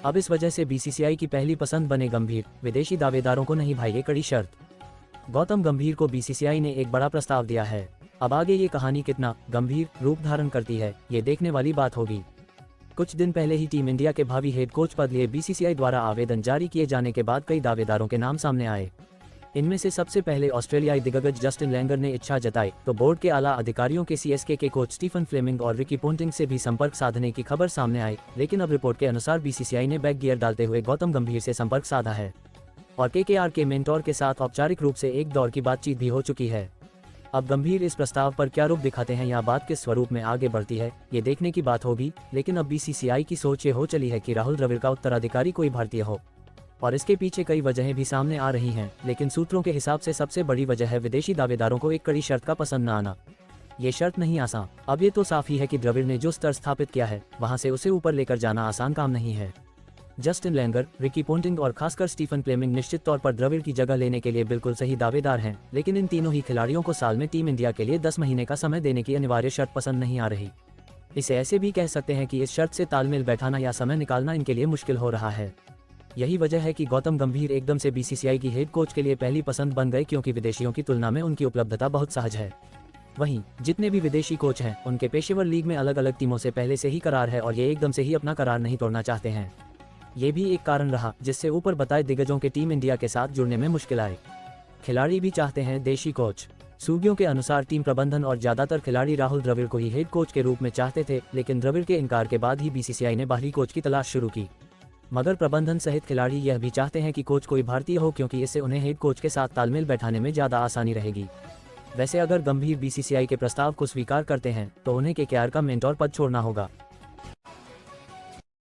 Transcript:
अब इस वजह से बीसीसीआई की पहली पसंद बने गंभीर, विदेशी दावेदारों को नहीं भाई ये कड़ी शर्त। गौतम गंभीर को बीसीसीआई ने एक बड़ा प्रस्ताव दिया है। अब आगे ये कहानी कितना गंभीर रूप धारण करती है, ये देखने वाली बात होगी। कुछ दिन पहले ही टीम इंडिया के भावी हेड कोच पद लिए बीसीसीआई द्वारा आवेदन जारी किए जाने के बाद कई दावेदारों के नाम सामने आए। इनमें से सबसे पहले ऑस्ट्रेलियाई दिग्गज जस्टिन लैंगर ने इच्छा जताई, तो बोर्ड के आला अधिकारियों के सीएसके के कोच स्टीफन फ्लेमिंग और रिकी पोंटिंग से भी संपर्क साधने की खबर सामने आई। लेकिन अब रिपोर्ट के अनुसार बीसीसीआई ने बैक गियर डालते हुए गौतम गंभीर से संपर्क साधा है और केकेआर के मेंटोर के साथ औपचारिक रूप से एक दौर की बातचीत भी हो चुकी है। अब गंभीर इस प्रस्ताव पर क्या रूप दिखाते हैं या बात किस स्वरूप में आगे बढ़ती है, ये देखने की बात होगी। लेकिन अब बीसीसीआई की सोच ये हो चली है कि राहुल द्रविड़ का उत्तराधिकारी कोई भारतीय हो, और इसके पीछे कई वजहें भी सामने आ रही हैं। लेकिन सूत्रों के हिसाब से सबसे बड़ी वजह है विदेशी दावेदारों को एक कड़ी शर्त का पसंद न आना। ये शर्त नहीं आसान। अब ये तो साफ ही है कि द्रविड़ ने जो स्तर स्थापित किया है वहां से उसे ऊपर लेकर जाना आसान काम नहीं है। जस्टिन लैंगर, रिकी पोंटिंग और खासकर स्टीफन फ्लेमिंग निश्चित तौर पर द्रविड़ की जगह लेने के लिए बिल्कुल सही दावेदार हैं। लेकिन इन तीनों ही खिलाड़ियों को साल में टीम इंडिया के लिए 10 महीने का समय देने की अनिवार्य शर्त पसंद नहीं आ रही। इसे ऐसे भी कह सकते हैं कि इस शर्त से तालमेल बैठाना या समय निकालना इनके लिए मुश्किल हो रहा है। यही वजह है कि गौतम गंभीर एकदम से बीसीसीआई की हेड कोच के लिए पहली पसंद बन गए, क्योंकि विदेशियों की तुलना में उनकी उपलब्धता बहुत सहज है। वहीं जितने भी विदेशी कोच हैं उनके पेशेवर लीग में अलग अलग टीमों से पहले से ही करार है और ये एकदम से ही अपना करार नहीं तोड़ना चाहते हैं। ये भी एक कारण रहा जिससे ऊपर बताए दिग्गजों के टीम इंडिया के साथ जुड़ने में मुश्किल आए। खिलाड़ी भी चाहते हैं देशी कोच। सूगियों के अनुसार टीम प्रबंधन और ज्यादातर खिलाड़ी राहुल द्रविड़ को ही हेड कोच के रूप में चाहते थे, लेकिन द्रविड़ के इनकार के बाद ही बीसीसीआई ने बाहरी कोच की तलाश शुरू की। मगर प्रबंधन सहित खिलाड़ी यह भी चाहते हैं कि कोच कोई भारतीय हो, क्योंकि इससे उन्हें हेड कोच के साथ तालमेल बैठाने में ज्यादा आसानी रहेगी। वैसे अगर गंभीर बीसीसीआई के प्रस्ताव को स्वीकार करते हैं तो उन्हें केकेआर का मेंटोर पद छोड़ना होगा।